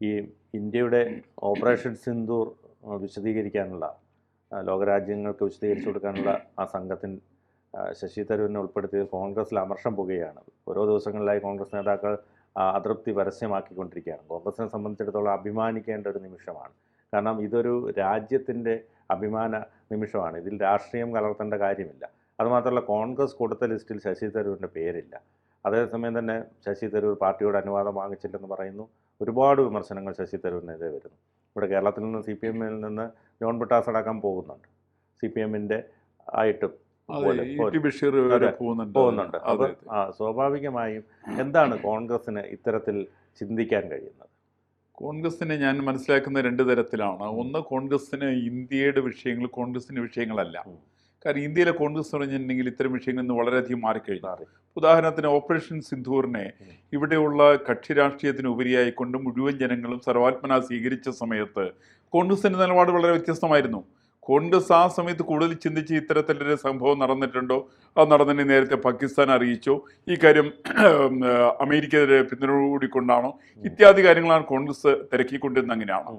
ഈ ഇന്ത്യയുടെ ഓപ്പറേഷൻ സിന്ദൂർ വിശദീകരിക്കാനുള്ള ലോകരാജ്യങ്ങൾക്ക് വിശദീകരിച്ചു കൊടുക്കാനുള്ള ആ സംഘത്തിൽ ശശി തരൂരിനെ ഉൾപ്പെടുത്തിയത് കോൺഗ്രസിൽ അമർഷം പുകയാണ്. ഓരോ ദിവസങ്ങളിലായി കോൺഗ്രസ് നേതാക്കൾ അതൃപ്തി പരസ്യമാക്കിക്കൊണ്ടിരിക്കുകയാണ്. കോൺഗ്രസിനെ സംബന്ധിച്ചിടത്തോളം അഭിമാനിക്കേണ്ട ഒരു നിമിഷമാണ്. കാരണം ഇതൊരു രാജ്യത്തിൻ്റെ അഭിമാന നിമിഷമാണ്. ഇതിൽ രാഷ്ട്രീയം കലർത്തേണ്ട കാര്യമില്ല. അതുമാത്രമല്ല, കോൺഗ്രസ് കൊടുത്ത ലിസ്റ്റിൽ ശശി തരൂരിൻ്റെ പേരില്ല. അതേസമയം തന്നെ ശശി തരൂർ പാർട്ടിയോട് അനുവാദം വാങ്ങിച്ചില്ലെന്ന് പറയുന്നു. ഒരുപാട് വിമർശനങ്ങൾ ശശി തരൂരിനെതിരെ വരുന്നു. ഇവിടെ കേരളത്തിൽ നിന്ന് CPM-ൽ നിന്ന് ജോൺ ബ്രിട്ടാസ് അടക്കം പോകുന്നുണ്ട്. CPM-ൻ്റെ ആയിട്ടും പോകുന്നുണ്ട്. അപ്പോൾ സ്വാഭാവികമായും എന്താണ് കോൺഗ്രസിന് ഇത്തരത്തിൽ ചിന്തിക്കാൻ കഴിയുന്നത്? കോൺഗ്രസിനെ ഞാൻ മനസ്സിലാക്കുന്ന രണ്ട് തരത്തിലാണ്. ഒന്ന്, കോൺഗ്രസിന് ഇന്ത്യയുടെ വിഷയങ്ങൾ കോൺഗ്രസിൻ്റെ വിഷയങ്ങളല്ല. കാരണം ഇന്ത്യയിലെ കോൺഗ്രസ് എന്ന് പറഞ്ഞിട്ടുണ്ടെങ്കിൽ ഇത്തരം വിഷയങ്ങളിൽ നിന്ന് വളരെയധികം മാറിക്കഴിഞ്ഞു. ഉദാഹരണത്തിന് ഓപ്പറേഷൻ സിന്ധൂറിനെ ഇവിടെയുള്ള കക്ഷി രാഷ്ട്രീയത്തിന് ഉപരിയായിക്കൊണ്ട് മുഴുവൻ ജനങ്ങളും സർവാത്മന സ്വീകരിച്ച സമയത്ത് കോൺഗ്രസിൻ്റെ നിലപാട് വളരെ വ്യത്യസ്തമായിരുന്നു. കോൺഗ്രസ് ആ സമയത്ത് കൂടുതൽ ചിന്തിച്ച് ഇത്തരത്തിലൊരു സംഭവം നടന്നിട്ടുണ്ടോ, അത് നടന്നതിന് നേരത്തെ പാകിസ്ഥാൻ അറിയിച്ചോ, ഈ കാര്യം അമേരിക്കയുടെ പിന്തുണ കൂടിക്കൊണ്ടാണോ, ഇത്യാദി കാര്യങ്ങളാണ് കോൺഗ്രസ് തിരക്കിക്കൊണ്ടിരുന്നത്. അങ്ങനെയാണ്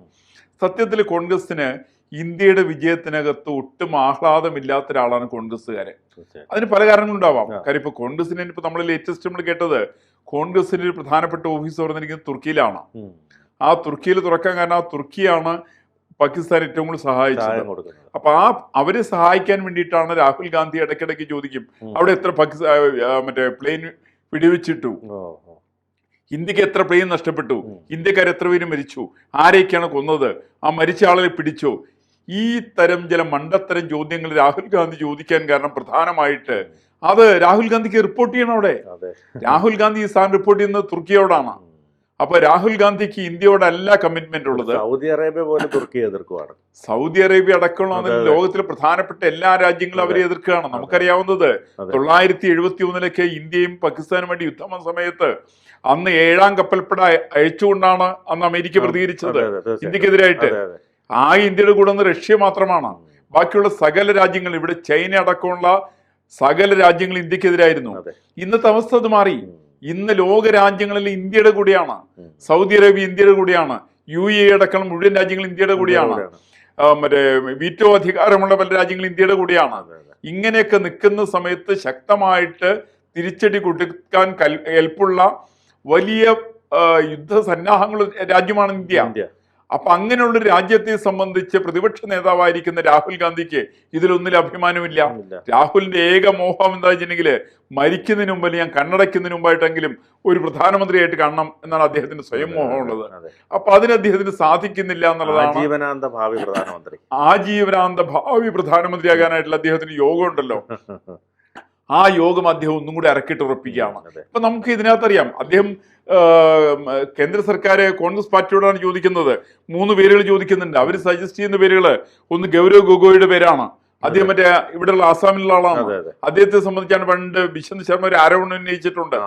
സത്യത്തിൽ കോൺഗ്രസിന് ഇന്ത്യയുടെ വിജയത്തിനകത്ത് ഒട്ടും ആഹ്ലാദമില്ലാത്ത ഒരാളാണ് കോൺഗ്രസ്സുകാരെ. അതിന് പല കാരണങ്ങളുണ്ടാവാം. കാര്യം ഇപ്പോൾ കോൺഗ്രസിനെ ഇപ്പോൾ നമ്മൾ ലേറ്റസ്റ്റ് നമ്മൾ കേട്ടത് കോൺഗ്രസിന് ഒരു പ്രധാനപ്പെട്ട ഓഫീസ് തുറന്നിരിക്കുന്നത് തുർക്കിയിലാണ്. ആ തുർക്കിയിൽ തുറക്കാൻ കാരണം ആ തുർക്കിയാണ് പാകിസ്ഥാൻ ഏറ്റവും കൂടുതൽ സഹായിച്ചത്. അപ്പൊ അവരെ സഹായിക്കാൻ വേണ്ടിയിട്ടാണ് രാഹുൽ ഗാന്ധി ഇടയ്ക്കിടയ്ക്ക് ചോദിക്കും, അവിടെ എത്ര മറ്റേ പ്ലെയിൻ വെടിവെച്ചിട്ടു, ഇന്ത്യക്ക് എത്ര പ്ലെയിൻ നഷ്ടപ്പെട്ടു, ഇന്ത്യക്കാർ എത്ര പേര് മരിച്ചു, ആരെയൊക്കെയാണ് കൊന്നത്, ആ മരിച്ച ആളെ പിടിച്ചോ, ഈ തരം ചില മണ്ടത്തരം ചോദ്യങ്ങൾ രാഹുൽ ഗാന്ധി ചോദിക്കാൻ കാരണം പ്രധാനമായിട്ട് അത് രാഹുൽ ഗാന്ധിക്ക് റിപ്പോർട്ട് ചെയ്യണം. അവിടെ രാഹുൽ ഗാന്ധി ഈ സ്ഥാനം റിപ്പോർട്ട് ചെയ്യുന്നത് തുർക്കിയോടാണ്. അപ്പൊ രാഹുൽ ഗാന്ധിക്ക് ഇന്ത്യയോടല്ല കമ്മിറ്റ്മെന്റ് ഉള്ളത്. സൗദി അറേബ്യ പോലെ തുർക്കി എതിർക്കുകയാണ്. സൗദി അറേബ്യ അടക്കമുള്ള ലോകത്തിലെ പ്രധാനപ്പെട്ട എല്ലാ രാജ്യങ്ങളും അവരെ എതിർക്കുകയാണ്. നമുക്കറിയാവുന്നത് 1971 ഇന്ത്യയും പാകിസ്ഥാനും വേണ്ടി യുദ്ധം സമയത്ത് അന്ന് 7ാം കപ്പൽപ്പട അയച്ചുകൊണ്ടാണ് അന്ന് അമേരിക്ക പ്രതികരിച്ചത് ഇന്ത്യക്കെതിരായിട്ട്. ആ ഇന്ത്യയുടെ കൂടെ ഒന്ന് റഷ്യ മാത്രമാണ്. ബാക്കിയുള്ള സകല രാജ്യങ്ങൾ, ഇവിടെ ചൈന അടക്കമുള്ള സകല രാജ്യങ്ങൾ ഇന്ത്യക്കെതിരായിരുന്നു. ഇന്നത്തെ അവസ്ഥ അത് മാറി. ഇന്ന് ലോക രാജ്യങ്ങളിൽ ഇന്ത്യയുടെ കൂടെയാണ്. സൗദി അറേബ്യ ഇന്ത്യയുടെ കൂടെയാണ്. UAE അടക്കം മുഴുവൻ രാജ്യങ്ങൾ ഇന്ത്യയുടെ കൂടെയാണ്. മറ്റേ വീറ്റോ അധികാരമുള്ള പല രാജ്യങ്ങൾ ഇന്ത്യയുടെ കൂടെയാണ്. ഇങ്ങനെയൊക്കെ നിൽക്കുന്ന സമയത്ത് ശക്തമായിട്ട് തിരിച്ചടി കൊടുക്കാൻ കെൽപ്പുള്ള വലിയ യുദ്ധസന്നാഹങ്ങൾ രാജ്യമാണ് ഇന്ത്യ. അപ്പൊ അങ്ങനെയുള്ളൊരു രാജ്യത്തെ സംബന്ധിച്ച് പ്രതിപക്ഷ നേതാവായിരിക്കുന്ന രാഹുൽ ഗാന്ധിക്ക് ഇതിലൊന്നിലും അഭിമാനമില്ല. രാഹുലിന്റെ ഏക മോഹം എന്താ വെച്ചിട്ടുണ്ടെങ്കിൽ മരിക്കുന്നതിന് മുമ്പ്, ഞാൻ കണ്ണടയ്ക്കുന്നതിന് മുമ്പായിട്ടെങ്കിലും ഒരു പ്രധാനമന്ത്രിയായിട്ട് കാണണം എന്നാണ് അദ്ദേഹത്തിന് സ്വയം മോഹമുള്ളത്. അപ്പൊ അതിന് അദ്ദേഹത്തിന് സാധിക്കുന്നില്ല എന്നുള്ളതാണ്. ആജീവനാന്ത ഭാവി പ്രധാനമന്ത്രിയാകാനായിട്ടുള്ള അദ്ദേഹത്തിന് യോഗം ഉണ്ടല്ലോ. ആ യോഗം അദ്ദേഹം ഒന്നും കൂടി അരക്കിട്ട് ഉറപ്പിക്കുകയാണ്. അപ്പൊ നമുക്ക് ഇതിനകത്തറിയാം, അദ്ദേഹം കേന്ദ്ര സർക്കാർ കോൺഗ്രസ് പാർട്ടിയോടാണ് ചോദിക്കുന്നത്. 3 പേരുകൾ ചോദിക്കുന്നുണ്ട്. അവർ സജസ്റ്റ് ചെയ്യുന്ന പേരുകൾ, ഒന്ന് ഗൗരവ് ഗൊഗോയുടെ പേരാണ്. അദ്ദേഹം മറ്റേ ഇവിടെയുള്ള ആസാമിലുള്ള ആളാണ്. അദ്ദേഹത്തെ സംബന്ധിച്ചാണ് പണ്ട് ബിശ്വന്ത് ശർമ്മ ഒരു ആരോപണം ഉന്നയിച്ചിട്ടുണ്ട്.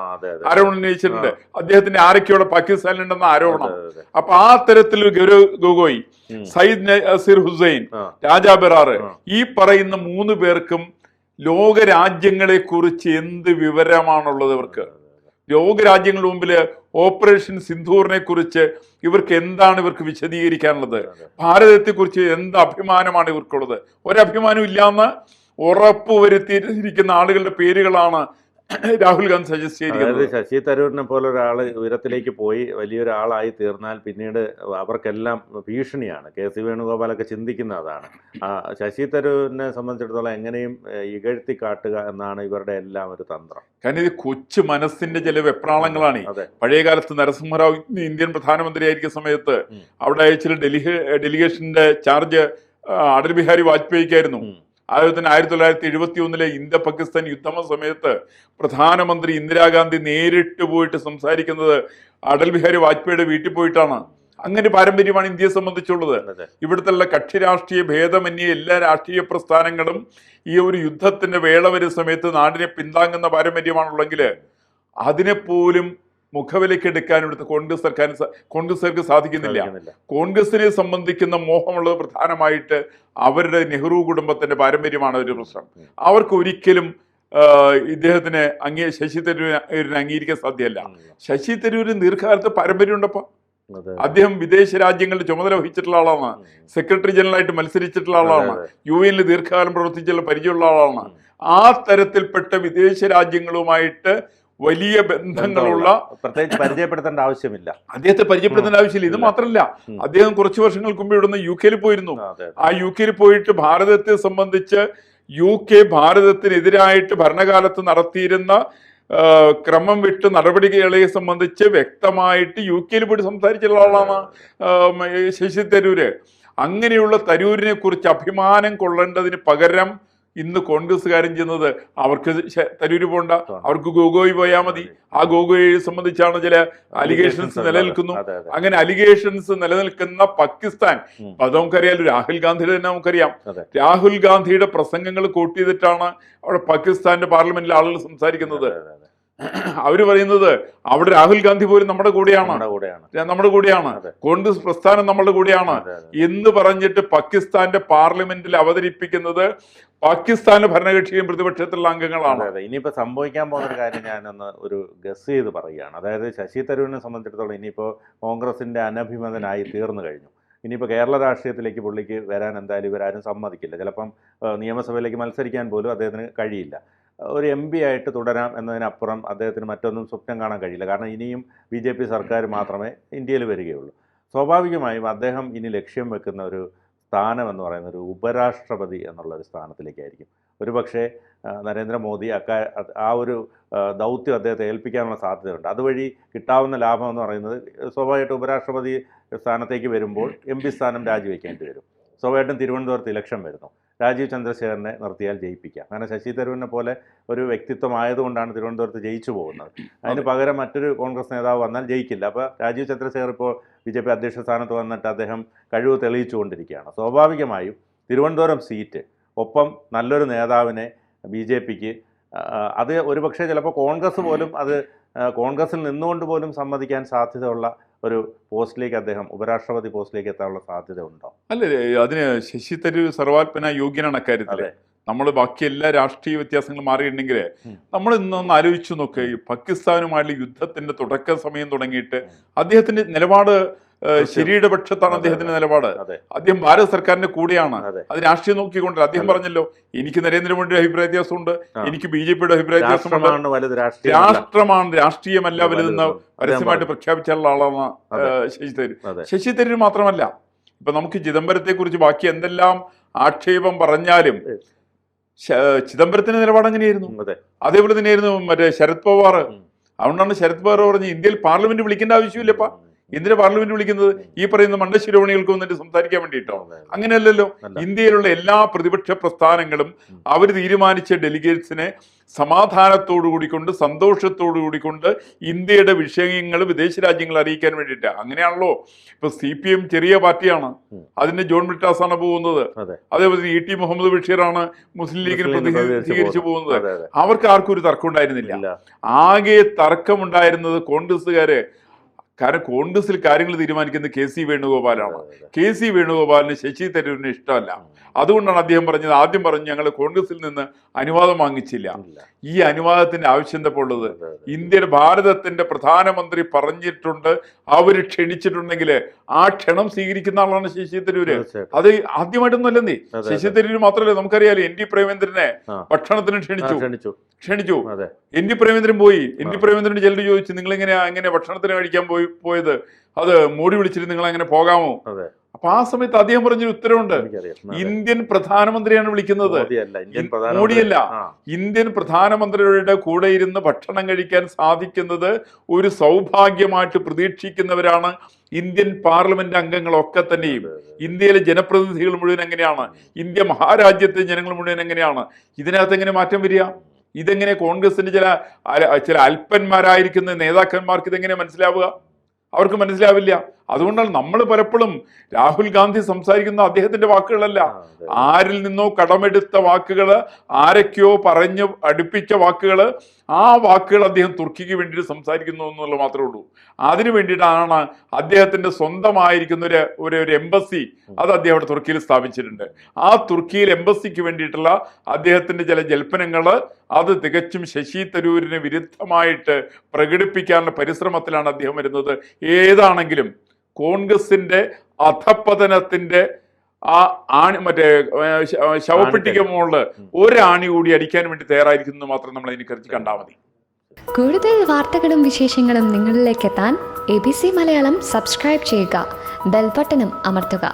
അദ്ദേഹത്തിന്റെ ആരൊക്കെയോടെ പാകിസ്ഥാനിലുണ്ടെന്ന ആരോപണം. അപ്പൊ ആ തരത്തിൽ ഗൗരവ് ഗൊഗോയ്, സയ്യിദ് നസീർ ഹുസൈൻ, രാജാ ബെറാർ, ഈ പറയുന്ന 3 പേർക്കും ലോകരാജ്യങ്ങളെ കുറിച്ച് എന്ത് വിവരമാണുള്ളത്? ഇവർക്ക് ലോകരാജ്യങ്ങളുടെ മുമ്പിൽ ഓപ്പറേഷൻ സിന്ധൂറിനെ കുറിച്ച് ഇവർക്ക് എന്താണ് വിശദീകരിക്കാനുള്ളത്? ഭാരതത്തെ കുറിച്ച് എന്ത് അഭിമാനമാണ് ഇവർക്കുള്ളത്? ഒരഭിമാനം ഇല്ലാന്ന് ഉറപ്പ് വരുത്തിയിരിക്കുന്ന ആളുകളുടെ പേരുകളാണ് രാഹുൽ ഗാന്ധി സജസ്റ്റ് ചെയ്തിരിക്കുന്നത്. ശശി തരൂരിനെ പോലെ ഒരാൾ ഉയരത്തിലേക്ക് പോയി വലിയൊരാളായി തീർന്നാൽ പിന്നീട് അവർക്കെല്ലാം ഭീഷണിയാണ്. KC വേണുഗോപാലൊക്കെ ചിന്തിക്കുന്ന അതാണ്. ശശി തരൂരിനെ സംബന്ധിച്ചിടത്തോളം എങ്ങനെയും ഇകഴ്ത്തി കാട്ടുക എന്നാണ് ഇവരുടെ എല്ലാം ഒരു തന്ത്രം. കാരണം ഇത് കൊച്ചു മനസ്സിന്റെ ചില വെപ്രാളങ്ങളാണ്. പഴയ കാലത്ത് നരസിംഹറാവു ഇന്ത്യൻ പ്രധാനമന്ത്രി ആയിരിക്കുന്ന സമയത്ത് അവിടെ അയച്ച ഡെലിഗേഷന്റെ ചാർജ് അടൽ ബിഹാരി വാജ്പേയിക്കായിരുന്നു. 1971 ഇന്ത്യ പാകിസ്ഥാൻ യുദ്ധം സമയത്ത് പ്രധാനമന്ത്രി ഇന്ദിരാഗാന്ധി നേരിട്ട് പോയിട്ട് സംസാരിക്കുന്നത് അടൽ ബിഹാരി വാജ്പേയിയുടെ വീട്ടിൽ പോയിട്ടാണ്. അങ്ങനെ പാരമ്പര്യമാണ് ഇന്ത്യയെ സംബന്ധിച്ചുള്ളത്. ഇവിടുത്തെ കക്ഷി രാഷ്ട്രീയ ഭേദമന്യേ എല്ലാ രാഷ്ട്രീയ പ്രസ്ഥാനങ്ങളും ഈ ഒരു യുദ്ധത്തിന്റെ വേള വരുന്ന സമയത്ത് നാടിനെ പിന്താങ്ങുന്ന പാരമ്പര്യമാണുള്ളെങ്കിൽ അതിനെപ്പോലും മുഖവിലക്കെടുക്കാൻ ഇവിടുത്തെ കോൺഗ്രസ്സുകാർക്ക് സാധിക്കുന്നില്ല. കോൺഗ്രസിനെ സംബന്ധിക്കുന്ന മോഹമുള്ളത് പ്രധാനമായിട്ട് അവരുടെ നെഹ്റു കുടുംബത്തിന്റെ പാരമ്പര്യമാണ് ഒരു പ്രശ്നം. അവർക്ക് ഒരിക്കലും ഇദ്ദേഹത്തിന് ശശി തരൂരിനെ അംഗീകരിക്കാൻ സാധ്യമല്ല. ശശി തരൂരിന് ദീർഘകാലത്ത് പാരമ്പര്യം ഉണ്ടപ്പോ അദ്ദേഹം വിദേശ രാജ്യങ്ങളുടെ ചുമതല വഹിച്ചിട്ടുള്ള ആളാണ്. സെക്രട്ടറി ജനറലായിട്ട് മത്സരിച്ചിട്ടുള്ള ആളാണ്. UN ദീർഘകാലം പ്രവർത്തിച്ചുള്ള പരിചയമുള്ള ആളാണ്. ആ തരത്തിൽപ്പെട്ട വിദേശ രാജ്യങ്ങളുമായിട്ട് വലിയ ബന്ധങ്ങളുള്ള, പ്രത്യേകിച്ച് പരിചയപ്പെടുത്തേണ്ട ആവശ്യമില്ല, അദ്ദേഹത്തെ പരിചയപ്പെടുത്തേണ്ട ആവശ്യമില്ല. ഇത് മാത്രമല്ല, അദ്ദേഹം കുറച്ചു വർഷങ്ങൾക്ക് മുമ്പ് ഇവിടുന്ന് UK പോയിരുന്നു. ആ UK പോയിട്ട് ഭാരതത്തെ സംബന്ധിച്ച് UK ഭാരതത്തിനെതിരായിട്ട് ഭരണകാലത്ത് നടത്തിയിരുന്ന ക്രമം വിട്ട് നടപടികളെ സംബന്ധിച്ച് വ്യക്തമായിട്ട് UK പോയിട്ട് സംസാരിച്ചിട്ടുള്ള ആളാണ് ശശി തരൂര്. അങ്ങനെയുള്ള തരൂരിനെ കുറിച്ച് അഭിമാനം കൊള്ളേണ്ടതിന് പകരം ഇന്ന് കോൺഗ്രസ്സുകാരൻ ചെയ്യുന്നത്, അവർക്ക് തരൂര് പോണ്ട, അവർക്ക് ഗോഗോയി പോയാൽ മതി. ആ ഗോഗോയെ സംബന്ധിച്ചാണ് ചില അലിഗേഷൻസ് നിലനിൽക്കുന്നു. അങ്ങനെ അലിഗേഷൻസ് നിലനിൽക്കുന്ന പാകിസ്ഥാൻ, അത് നമുക്കറിയാം, രാഹുൽ ഗാന്ധിയുടെ തന്നെ നമുക്കറിയാം. രാഹുൽ ഗാന്ധിയുടെ പ്രസംഗങ്ങൾ കോട്ട് ചെയ്തിട്ടാണ് അവിടെ പാകിസ്ഥാന്റെ പാർലമെന്റിലെ ആളുകൾ സംസാരിക്കുന്നത്. അവര് പറയുന്നത് അവിടെ രാഹുൽ ഗാന്ധി പോലും നമ്മുടെ കൂടെയാണ്, കോൺഗ്രസ് പ്രസ്ഥാനം നമ്മുടെ കൂടെയാണ് എന്ന് പറഞ്ഞിട്ട് പാകിസ്ഥാന്റെ പാർലമെന്റിൽ അവതരിപ്പിക്കുന്നത് പാകിസ്ഥാന്റെ ഭരണകക്ഷിയും പ്രതിപക്ഷത്തിലുള്ള അംഗങ്ങളാണ്. ഇനിയിപ്പോ സംഭവിക്കാൻ പോകുന്ന ഒരു കാര്യം ഞാനൊന്ന് ഒരു ഗസ് ചെയ്ത് പറയുകയാണ്. അതായത് ശശി തരൂരിനെ സംബന്ധിച്ചിടത്തോളം ഇനിയിപ്പോൾ കോൺഗ്രസിന്റെ അനഭിമതനായി തീർന്നു കഴിഞ്ഞു. ഇനിയിപ്പോൾ കേരള രാഷ്ട്രീയത്തിലേക്ക് പുള്ളിക്ക് വരാൻ എന്തായാലും ഇവരാരും സമ്മതിക്കില്ല. ചിലപ്പം നിയമസഭയിലേക്ക് മത്സരിക്കാൻ പോലും അദ്ദേഹത്തിന് കഴിയില്ല. ഒരു MP ആയിട്ട് തുടരാം എന്നതിനപ്പുറം അദ്ദേഹത്തിന് മറ്റൊന്നും സ്വപ്നം കാണാൻ കഴിയില്ല. കാരണം ഇനിയും BJP സർക്കാർ മാത്രമേ ഇന്ത്യയിൽ വരികയുള്ളൂ. സ്വാഭാവികമായും അദ്ദേഹം ഇനി ലക്ഷ്യം വെക്കുന്ന ഒരു സ്ഥാനം എന്ന് പറയുന്ന ഒരു ഉപരാഷ്ട്രപതി എന്നുള്ളൊരു സ്ഥാനത്തിലേക്കായിരിക്കും. ഒരുപക്ഷെ നരേന്ദ്രമോദി ആ ഒരു ദൗത്യം അദ്ദേഹത്തെ ഏൽപ്പിക്കാനുള്ള സാധ്യതയുണ്ട്. അതുവഴി കിട്ടാവുന്ന ലാഭം എന്ന് പറയുന്നത് സ്വാഭാവികമായിട്ട് ഉപരാഷ്ട്രപതി സ്ഥാനത്തേക്ക് വരുമ്പോൾ MP സ്ഥാനം രാജിവെക്കേണ്ടി വരും. സ്വാഭാവികമായിട്ടും തിരുവനന്തപുരത്ത് ഇലക്ഷൻ വരുന്നു. രാജീവ് ചന്ദ്രശേഖരനെ നിർത്തിയാൽ ജയിപ്പിക്കാം. കാരണം ശശി തരൂരിനെ പോലെ ഒരു വ്യക്തിത്വമായതുകൊണ്ടാണ് തിരുവനന്തപുരത്ത് ജയിച്ചു പോകുന്നത്. അതിന് പകരം മറ്റൊരു കോൺഗ്രസ് നേതാവ് വന്നാൽ ജയിക്കില്ല. അപ്പോൾ രാജീവ് ചന്ദ്രശേഖർ ഇപ്പോൾ BJP അധ്യക്ഷ സ്ഥാനത്ത് വന്നിട്ട് അദ്ദേഹം കഴിവ് തെളിയിച്ചുകൊണ്ടിരിക്കുകയാണ്. സ്വാഭാവികമായും തിരുവനന്തപുരം സീറ്റ് ഒപ്പം നല്ലൊരു നേതാവിനെ BJPക്ക് അത് ഒരുപക്ഷെ ചിലപ്പോൾ കോൺഗ്രസ് പോലും അത് കോൺഗ്രസിൽ നിന്നുകൊണ്ട് പോലും സമ്മതിക്കാൻ സാധ്യതയുള്ള ഒരു പോസ്റ്റിലേക്ക് അദ്ദേഹം ഉപരാഷ്ട്രപതി പോസ്റ്റിലേക്ക് എത്താനുള്ള സാധ്യത ഉണ്ടോ? അല്ലേ, അതിന് ശശി തരൂർ സർവാത്മന യോഗ്യനാണ് അക്കാര്യത്തിൽ. നമ്മൾ ബാക്കി എല്ലാ രാഷ്ട്രീയ വ്യത്യാസങ്ങളും മാറിയിട്ടുണ്ടെങ്കിൽ നമ്മൾ ഇന്നൊന്ന് ആലോചിച്ചു നോക്ക്. പാകിസ്ഥാനുമായുള്ള യുദ്ധത്തിന്റെ തുടക്ക സമയം തുടങ്ങിയിട്ട് അദ്ദേഹത്തിന്റെ നിലപാട് ശരിയുടെ പക്ഷത്താണ്. അദ്ദേഹത്തിന്റെ നിലപാട്, അദ്ദേഹം ഭാരത സർക്കാരിന്റെ കൂടെയാണ്. അത് രാഷ്ട്രീയം നോക്കിക്കൊണ്ട് അദ്ദേഹം പറഞ്ഞല്ലോ, എനിക്ക് നരേന്ദ്രമോദിയുടെ അഭിപ്രായ വ്യത്യാസമുണ്ട്, എനിക്ക് BJPയുടെ അഭിപ്രായ വ്യത്യാസമുണ്ട്, രാഷ്ട്രമാണ് രാഷ്ട്രീയമല്ല വലുതെന്ന് പരസ്യമായിട്ട് പ്രഖ്യാപിച്ചുള്ള ആളാണ് ശശി തരൂർ. ശശി തരൂർ മാത്രമല്ല, ഇപ്പൊ നമുക്ക് ചിദംബരത്തെ കുറിച്ച് ബാക്കി എന്തെല്ലാം ആക്ഷേപം പറഞ്ഞാലും ചിദംബരത്തിന്റെ നിലപാട് എങ്ങനെയായിരുന്നു, അതേപോലെ തന്നെയായിരുന്നു മറ്റേ ശരത് പവാർ. അതുകൊണ്ടാണ് ശരത് പവാർ പറഞ്ഞ് ഇന്ത്യയിൽ പാർലമെന്റ് വിളിക്കേണ്ട ആവശ്യമില്ലപ്പാ, ഇന്ത്യൻ പാർലമെന്റ് വിളിക്കുന്നത് ഈ പറയുന്ന മണ്ഡശിരോമണികൾക്ക് വന്നിട്ട് സംസാരിക്കാൻ വേണ്ടിയിട്ടോ? അങ്ങനെയല്ലല്ലോ. ഇന്ത്യയിലുള്ള എല്ലാ പ്രതിപക്ഷ പ്രസ്ഥാനങ്ങളും അവർ തീരുമാനിച്ച ഡെലിഗേറ്റ്സിനെ സമാധാനത്തോടു കൂടിക്കൊണ്ട് സന്തോഷത്തോടു കൂടിക്കൊണ്ട് ഇന്ത്യയുടെ വിഷയങ്ങൾ വിദേശ രാജ്യങ്ങൾ അറിയിക്കാൻ വേണ്ടിയിട്ട്. അങ്ങനെയാണല്ലോ ഇപ്പൊ CPM ചെറിയ പാർട്ടിയാണ്, അതിന്റെ ജോൺ ബ്രിട്ടാസാണ് പോകുന്നത്. അതേപോലെ ET മുഹമ്മദ് ബഷീറാണ് മുസ്ലിം ലീഗിനെ പ്രതിനിധീകരിച്ചു പോകുന്നത്. അവർക്ക് ആർക്കും ഒരു തർക്കം ഉണ്ടായിരുന്നില്ല. ആകെ തർക്കമുണ്ടായിരുന്നത് കോൺഗ്രസ്സുകാര്. കാരണം കോൺഗ്രസിൽ കാര്യങ്ങൾ തീരുമാനിക്കുന്നത് KC വേണുഗോപാലാണ്. KC വേണുഗോപാലിന് ശശി തരൂരിന് ഇഷ്ടമല്ല. അതുകൊണ്ടാണ് അദ്ദേഹം പറഞ്ഞത്, ആദ്യം പറഞ്ഞു ഞങ്ങൾ കോൺഗ്രസിൽ നിന്ന് അനുവാദം വാങ്ങിച്ചില്ല. ഈ അനുവാദത്തിന്റെ ആവശ്യം എന്താ ഉള്ളത്? ഇന്ത്യയുടെ ഭാരതത്തിന്റെ പ്രധാനമന്ത്രി പറഞ്ഞിട്ടുണ്ട്, അവര് ക്ഷണിച്ചിട്ടുണ്ടെങ്കിൽ ആ ക്ഷണം സ്വീകരിക്കുന്ന ആളാണ് ശശി തരൂര്. അത് ആദ്യമായിട്ടൊന്നും അല്ലെന്നേ. ശശി തരൂര് മാത്രമല്ല, നമുക്കറിയാലോ NT പ്രേമേന്ദ്രനെ ഭക്ഷണത്തിന് ക്ഷണിച്ചു. NT പ്രേമേന്ദ്രൻ പോയി. NT പ്രേമേന്ദ്രൻ ചിലർ ചോദിച്ചു, നിങ്ങൾ എങ്ങനെ ഭക്ഷണത്തിന് കഴിക്കാൻ പോയത്? അത് മോഡി വിളിച്ചിട്ട് നിങ്ങൾ അങ്ങനെ പോകാമോ? അപ്പൊ ആ സമയത്ത് അദ്ദേഹം പറഞ്ഞൊരു ഉത്തരവുണ്ട്, ഇന്ത്യൻ പ്രധാനമന്ത്രിയാണ് വിളിക്കുന്നത്, മോഡിയല്ല. ഇന്ത്യൻ പ്രധാനമന്ത്രിയുടെ കൂടെ ഇരുന്ന് ഭക്ഷണം കഴിക്കാൻ സാധിക്കുന്നത് ഒരു സൗഭാഗ്യമായിട്ട് പ്രതീക്ഷിക്കുന്നവരാണ് ഇന്ത്യൻ പാർലമെന്റ് അംഗങ്ങളൊക്കെ തന്നെയും. ഇന്ത്യയിലെ ജനപ്രതിനിധികൾ മുഴുവൻ എങ്ങനെയാണ്, ഇന്ത്യ മഹാരാജ്യത്തെ ജനങ്ങൾ മുഴുവൻ എങ്ങനെയാണ്. ഇതിനകത്ത് എങ്ങനെ മാറ്റം വരിക? ഇതെങ്ങനെ കോൺഗ്രസിന്റെ ചില അല്പന്മാരായിരിക്കുന്ന നേതാക്കന്മാർക്ക് ഇതെങ്ങനെ മനസ്സിലാവുക? അവർക്ക് മനസ്സിലാവില്ല. അതുകൊണ്ടാണ് നമ്മൾ പലപ്പോഴും രാഹുൽ ഗാന്ധി സംസാരിക്കുന്ന അദ്ദേഹത്തിന്റെ വാക്കുകളല്ല, ആരിൽ നിന്നോ കടമെടുത്ത വാക്കുകൾ, ആരൊക്കെയോ പറഞ്ഞു അടുപ്പിച്ച വാക്കുകൾ, ആ വാക്കുകൾ അദ്ദേഹം തുർക്കിക്ക് വേണ്ടിയിട്ട് സംസാരിക്കുന്നു എന്നുള്ളത് മാത്രമേ ഉള്ളൂ. അതിനു വേണ്ടിയിട്ടാണ് അദ്ദേഹത്തിന്റെ സ്വന്തമായിരിക്കുന്ന ഒരു എംബസി അത് അദ്ദേഹം അവിടെ തുർക്കിയിൽ സ്ഥാപിച്ചിട്ടുണ്ട്. ആ തുർക്കിയിൽ എംബസിക്ക് വേണ്ടിയിട്ടുള്ള അദ്ദേഹത്തിന്റെ ചില ജൽപ്പനങ്ങൾ അത് തികച്ചും ശശി തരൂരിന് വിരുദ്ധമായിട്ട് പ്രകടിപ്പിക്കാനുള്ള പരിശ്രമത്തിലാണ് അദ്ദേഹം വരുന്നത്. ഏതാണെങ്കിലും കോൺഗ്രസിന്റെ അധപ്പതനത്തിന്റെ ആ ആണി മറ്റേ ശവപ്പെട്ടിക്ക് മുകളിൽ ഒരാണി കൂടി അടിക്കാൻ വേണ്ടി തയ്യാറായിരിക്കുന്നു മാത്രം നമ്മൾ അതിനെക്കുറിച്ച് കണ്ടാൽ മതി. കൂടുതൽ വാർത്തകളും വിശേഷങ്ങളും നിങ്ങളിലേക്ക് എത്താൻ ABC മലയാളം സബ്സ്ക്രൈബ് ചെയ്യുക, ബെൽബട്ടനും അമർത്തുക.